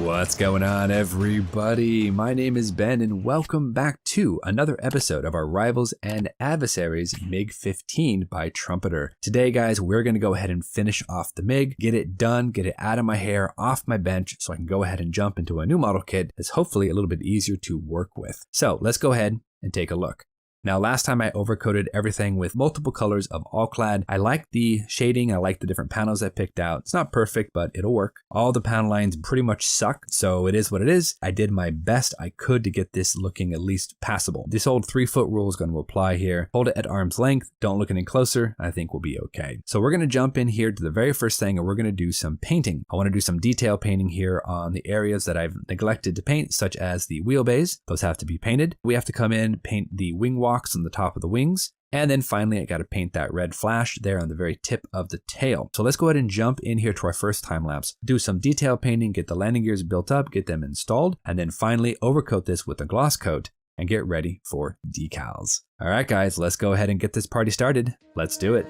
What's going on, everybody? My name is Ben, and welcome back to another episode of our Rivals and Adversaries MiG-15 by Trumpeter. Today, guys, we're going to go ahead and finish off the MiG, get it done, get it out of my hair, off my bench, so I can go ahead and jump into a new model kit that's hopefully a little bit easier to work with. So let's go ahead and take a look. Now, last time I overcoated everything with multiple colors of all clad. I like the shading. I like the different panels I picked out. It's not perfect, but it'll work. All the panel lines pretty much suck, so it is what it is. I did my best I could to get this looking at least passable. This old 3-foot rule is going to apply here. Hold it at arm's length. Don't look any closer. I think we'll be okay. So we're going to jump in here to the very first thing, and we're going to do some painting. I want to do some detail painting here on the areas that I've neglected to paint, such as the wheelbase. Those have to be painted. We have to come in, paint the wing walks on the top of the wings. And then finally, I got to paint that red flash there on the very tip of the tail. So let's go ahead and jump in here to our first time lapse, do some detail painting, get the landing gears built up, get them installed, and then finally overcoat this with a gloss coat and get ready for decals. All right, guys, let's go ahead and get this party started. Let's do it.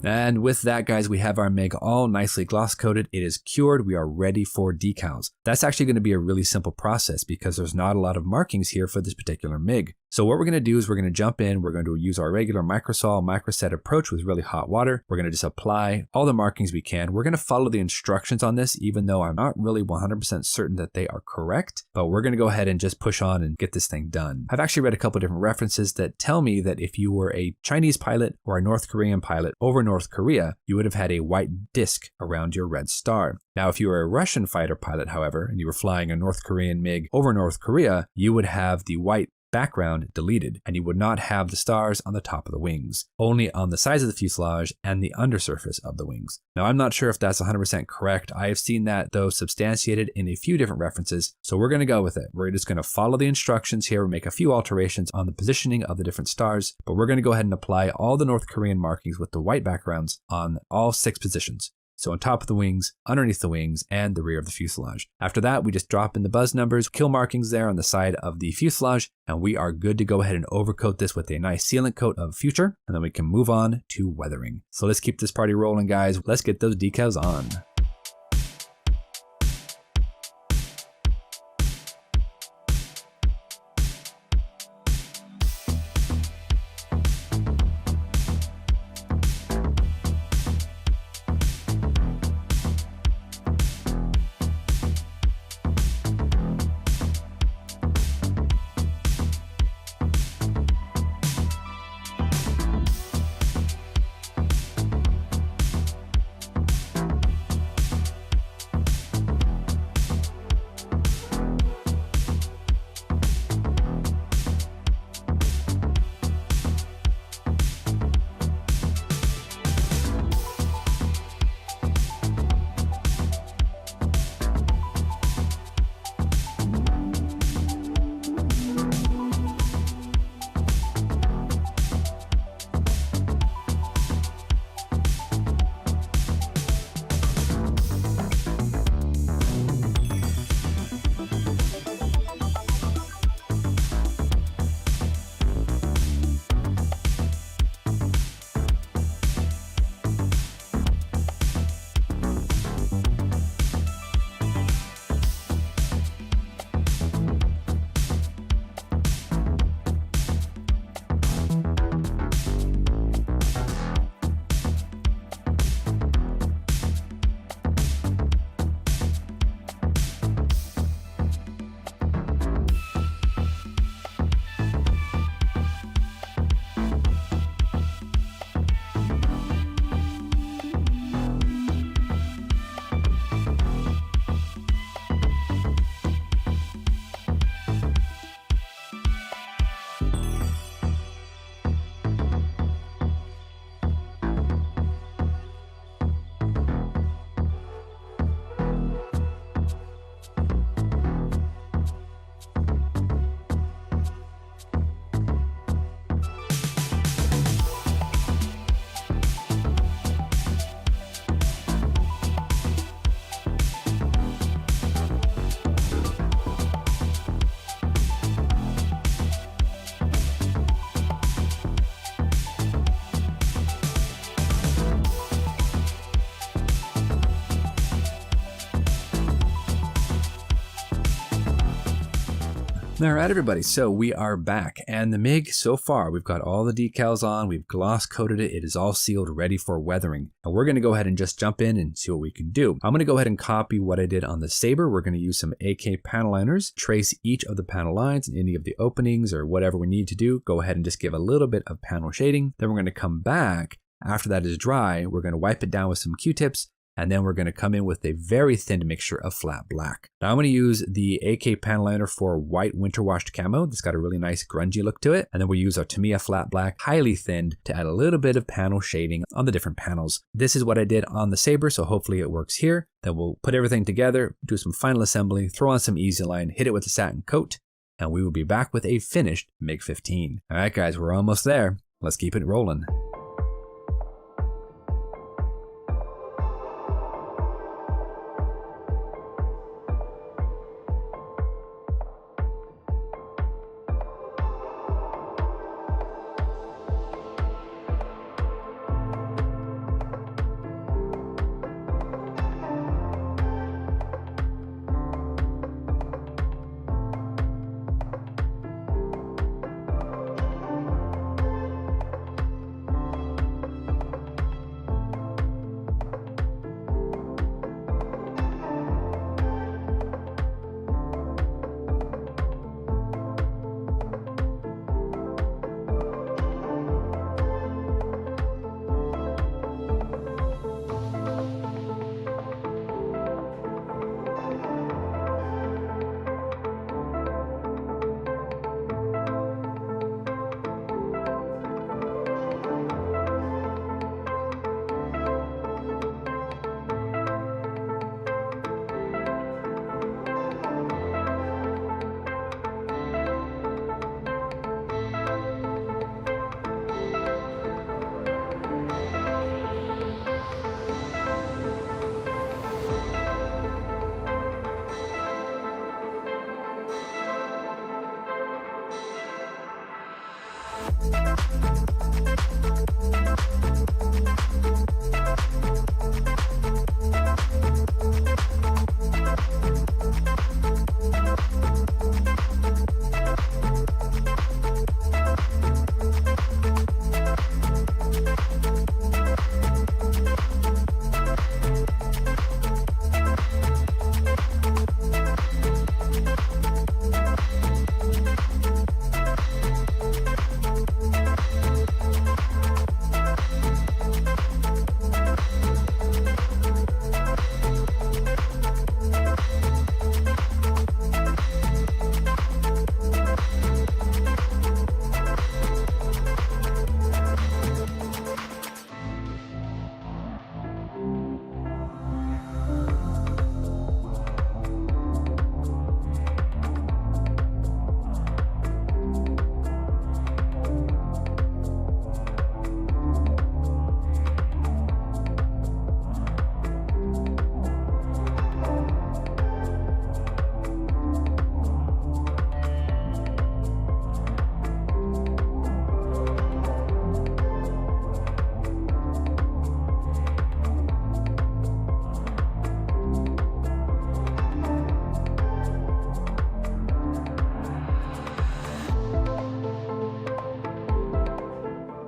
And with that, guys, we have our MiG all nicely gloss coated. It is cured. We are ready for decals. That's actually going to be a really simple process because there's not a lot of markings here for this particular MiG. So what we're going to do is we're going to jump in. We're going to use our regular microsol microset approach with really hot water. We're going to just apply all the markings we can. We're going to follow the instructions on this, even though I'm not really 100% certain that they are correct, but we're going to go ahead and just push on and get this thing done. I've actually read a couple different references that tell me that if you were a Chinese pilot or a North Korean pilot over North Korea, you would have had a white disc around your red star. Now, if you were a Russian fighter pilot, however, and you were flying a North Korean MiG over North Korea, you would have the white background deleted, and you would not have the stars on the top of the wings, only on the sides of the fuselage and the undersurface of the wings. Now, I'm not sure if that's 100% correct. I have seen that, though, substantiated in a few different references, so we're going to go with it. We're just going to follow the instructions here, make a few alterations on the positioning of the different stars, but we're going to go ahead and apply all the North Korean markings with the white backgrounds on all 6 positions. So on top of the wings, underneath the wings, and the rear of the fuselage. After that, we just drop in the buzz numbers, kill markings there on the side of the fuselage, and we are good to go ahead and overcoat this with a nice sealant coat of Future, and then we can move on to weathering. So let's keep this party rolling, guys. Let's get those decals on. All right, everybody, so we are back, and the MiG, so far, we've got all the decals on, we've gloss coated it, it is all sealed, ready for weathering. And we're going to go ahead and just jump in and see what we can do. I'm going to go ahead and copy what I did on the Sabre. We're going to use some AK panel liners, trace each of the panel lines and any of the openings or whatever we need to do. Go ahead and just give a little bit of panel shading. Then we're going to come back. After that is dry, we're going to wipe it down with some Q-tips, and then we're going to come in with a very thin mixture of flat black. Now I'm going to use the AK panel liner for white winter washed camo. That's got a really nice grungy look to it. And then we'll use our Tamiya flat black, highly thinned, to add a little bit of panel shading on the different panels. This is what I did on the Sabre, so hopefully it works here. Then we'll put everything together, do some final assembly, throw on some easy line, hit it with a satin coat, and we will be back with a finished MiG-15. All right, guys, we're almost there. Let's keep it rolling.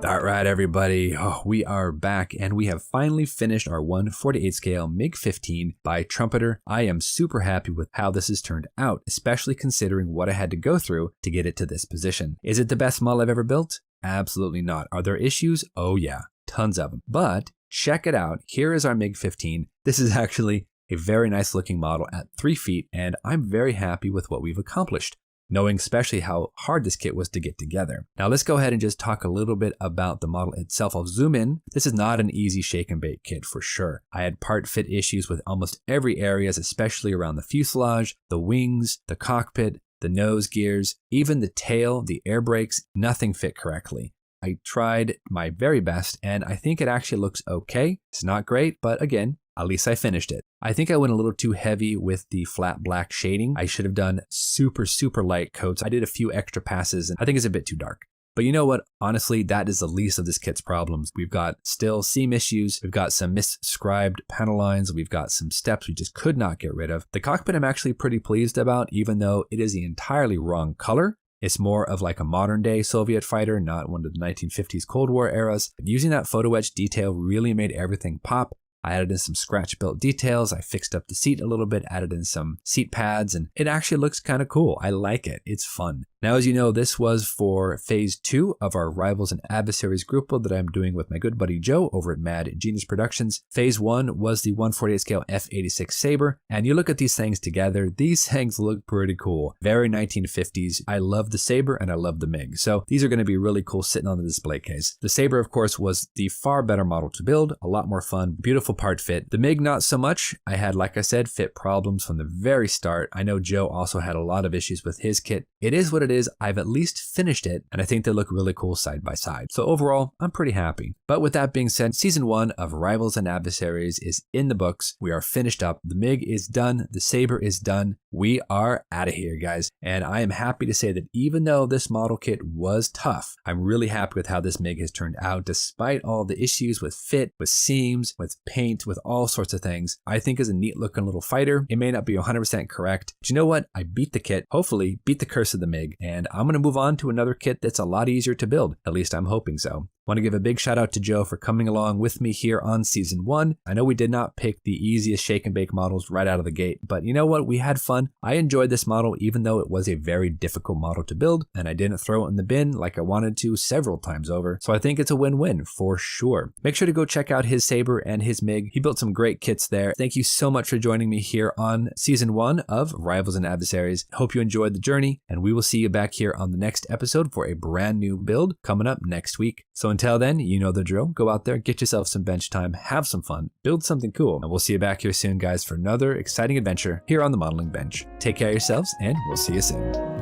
All right, everybody, we are back and we have finally finished our 1/48 scale MiG-15 by Trumpeter. I am super happy with how this has turned out, especially considering what I had to go through to get it to this position. Is it the best model I've ever built? Absolutely not. Are there issues? Oh yeah, tons of them. But check it out. Here is our MiG-15. This is actually a very nice looking model at 3 feet, and I'm very happy with what we've accomplished, knowing especially how hard this kit was to get together. Now let's go ahead and just talk a little bit about the model itself. I'll zoom in. This is not an easy shake and bake kit for sure. I had part fit issues with almost every areas, especially around the fuselage, the wings, the cockpit, the nose gears, even the tail, the air brakes, nothing fit correctly. I tried my very best and I think it actually looks okay. It's not great, but again, at least I finished it. I think I went a little too heavy with the flat black shading. I should have done super light coats. I did a few extra passes and I think it's a bit too dark. But you know what? Honestly, that is the least of this kit's problems. We've got still seam issues. We've got some misscribed panel lines. We've got some steps we just could not get rid of. The cockpit I'm actually pretty pleased about, even though it is the entirely wrong color. It's more of like a modern day Soviet fighter, not one of the 1950s Cold War eras. Using that photo etch detail really made everything pop. I added in some scratch built details. I fixed up the seat a little bit, added in some seat pads, and it actually looks kind of cool. I like it. It's fun. Now, as you know, this was for phase 2 of our Rivals and Adversaries group build that I'm doing with my good buddy Joe over at Mad Genius Productions. Phase 1 was the 1/48 scale F86 Sabre, and you look at these things together, these things look pretty cool. Very 1950s. I love the Sabre and I love the MiG, so these are going to be really cool sitting on the display case. The Sabre, of course, was the far better model to build, a lot more fun, beautiful part fit. The MiG, not so much. I had, like I said, fit problems from the very start. I know Joe also had a lot of issues with his kit. It is what it is. I've at least finished it, and I think they look really cool side by side. So overall, I'm pretty happy. But with that being said, season 1 of Rivals and Adversaries is in the books. We are finished up. The MiG is done. The Sabre is done. We are out of here, guys. And I am happy to say that even though this model kit was tough, I'm really happy with how this MiG has turned out, despite all the issues with fit, with seams, with paint, with all sorts of things. I think is a neat looking little fighter. It may not be 100% correct, but you know what? I beat the kit, hopefully beat the curse of the MiG, and I'm going to move on to another kit that's a lot easier to build. At least I'm hoping so. Want to give a big shout out to Joe for coming along with me here on season 1. I know we did not pick the easiest shake and bake models right out of the gate, but you know what? We had fun. I enjoyed this model even though it was a very difficult model to build, and I didn't throw it in the bin like I wanted to several times over. So I think it's a win-win for sure. Make sure to go check out his Sabre and his MiG. He built some great kits there. Thank you so much for joining me here on season 1 of Rivals and Adversaries. Hope you enjoyed the journey, and we will see you back here on the next episode for a brand new build coming up next week. So until then, you know the drill. Go out there, get yourself some bench time, have some fun, build something cool, and we'll see you back here soon, guys, for another exciting adventure here on the Modeling Bench. Take care of yourselves, and we'll see you soon.